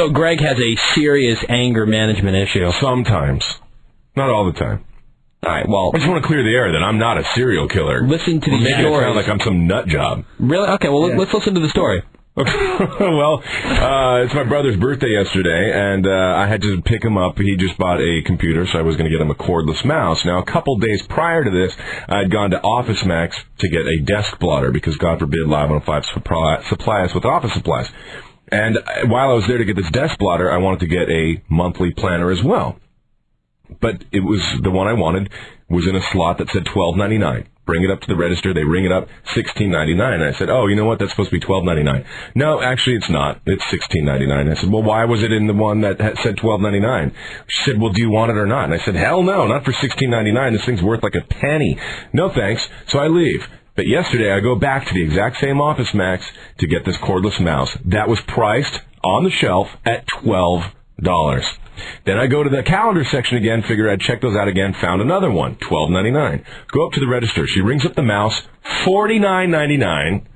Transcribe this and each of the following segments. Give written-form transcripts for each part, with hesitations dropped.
So Greg has a serious anger management issue. Sometimes. Not all the time. All right, well... I just want to clear the air that I'm not a serial killer. Listen to the story. Making it sound like I'm some nut job. Really? Okay, well, let's listen to the story. Okay. Well, it's my brother's birthday yesterday, and I had to pick him up. He just bought a computer, so I was going to get him a cordless mouse. Now, a couple days prior to this, I'd gone to OfficeMax to get a desk blotter, because God forbid Live 105 supply us with office supplies. And while I was there to get this desk blotter, I wanted to get a monthly planner as well. But it was the one I wanted was in a slot that said $12.99. Bring it up to the register. They ring it up, $16.99. And I said, oh, you know what? That's supposed to be $12.99. No, actually, it's not. It's $16.99. I said, well, why was it in the one that said $12.99? She said, well, do you want it or not? And I said, hell no, not for $16.99. This thing's worth like a penny. No thanks. So I leave. But yesterday, I go back to the exact same OfficeMax to get this cordless mouse. That was priced on the shelf at $12. Then I go to the calendar section again, figure I'd check those out again, found another one, $12.99. Go up to the register. She rings up the mouse, $49.99,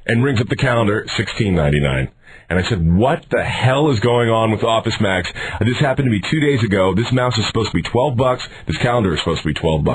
and rings up the calendar, $16.99. And I said, what the hell is going on with OfficeMax? This happened to me 2 days ago. This mouse is supposed to be $12. This calendar is supposed to be $12.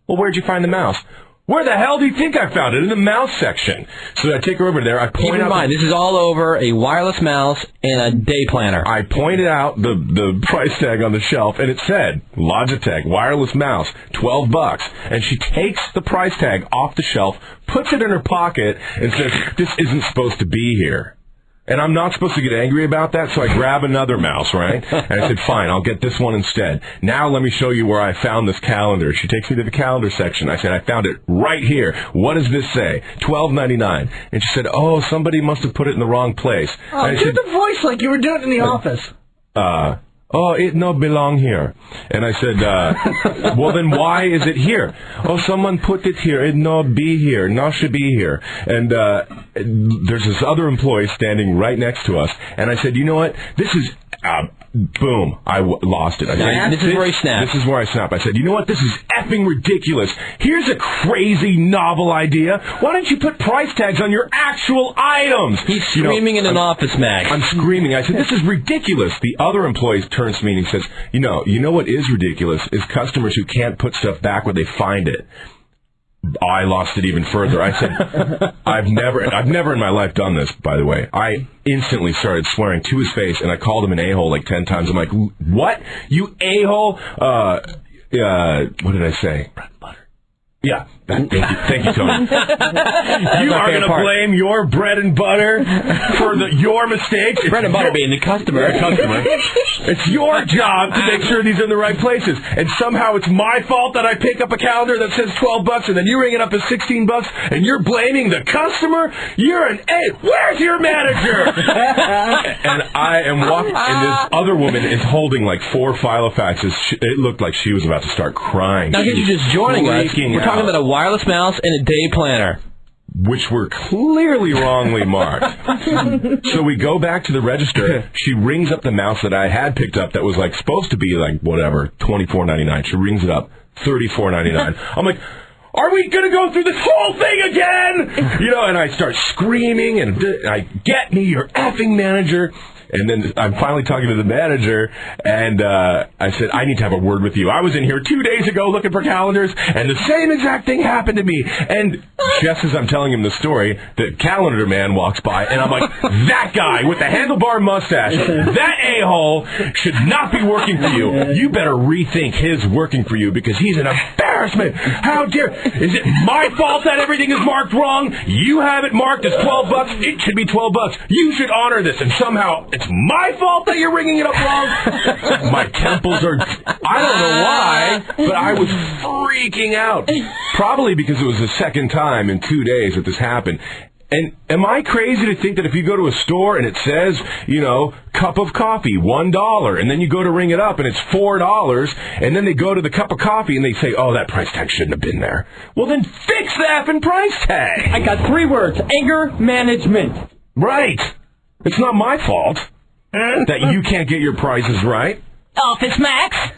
Well, where'd you find the mouse? Where the hell do you think I found it? In the mouse section. So I take her over there. I point out. Keep in mind, this is all over a wireless mouse and a day planner. I pointed out the price tag on the shelf, and it said Logitech wireless mouse, $12. And she takes the price tag off the shelf, puts it in her pocket, and says, "This isn't supposed to be here." And I'm not supposed to get angry about that, so I grab another mouse, right? And I said, fine, I'll get this one instead. Now let me show you where I found this calendar. She takes me to the calendar section. I said, I found it right here. What does this say? $12.99. And she said, oh, somebody must have put it in the wrong place. Oh, do the voice like you were doing it in the office. Oh, it no belong here. And I said, well, then why is it here? Oh, someone put it here. It no be here. No should be here. And there's this other employee standing right next to us. And I said, you know what? This is... boom. I lost it. I said, this is where he snapped. This is where I snapped. I said, you know what? This is effing ridiculous. Here's a crazy novel idea. Why don't you put price tags on your actual items? He's screaming in an OfficeMax. I'm screaming. I said, this is ridiculous. The other employee turns to me and he says, you know what is ridiculous is customers who can't put stuff back where they find it. I lost it even further. I said, I've never in my life done this, by the way. I instantly started swearing to his face, and I called him an a-hole like 10 times. I'm like, what? You a-hole? What did I say? Bread and butter. Yeah. Thank you, Tony. You are going to blame your bread and butter for your mistakes. Bread and butter being the customer. It's your job to make sure these are in the right places. And somehow it's my fault that I pick up a calendar that says $12 and then you ring it up as $16 and you're blaming the customer? You're an A. Where's your manager? And I am walking, and this other woman is holding like 4 filofaxes. It looked like she was about to start crying. Now, you're just joining us. We're talking about a wireless mouse and a day planner, which were clearly wrongly marked. So we go back to the register. She rings up the mouse that I had picked up that was like supposed to be like whatever, $24.99. She rings it up, $34.99. I'm like, are we going to go through this whole thing again? You know, and I start screaming and I get me your effing manager. And then I'm finally talking to the manager, and I said, I need to have a word with you. I was in here 2 days ago looking for calendars, and the same exact thing happened to me. And just as I'm telling him the story, the calendar man walks by, and I'm like, that guy with the handlebar mustache, that a-hole should not be working for you. You better rethink his working for you, because he's an embarrassment. How dare... Is it my fault that everything is marked wrong? You have it marked as $12. It should be $12. You should honor this, and somehow... It's my fault that you're ringing it up wrong. My temples are... I don't know why, but I was freaking out. Probably because it was the second time in 2 days that this happened. And am I crazy to think that if you go to a store and it says, cup of coffee, $1, and then you go to ring it up and it's $4, and then they go to the cup of coffee and they say, oh, that price tag shouldn't have been there. Well, then fix the effing price tag. I got 3 words. Anger management. Right. It's not my fault that you can't get your prices right. Office Max.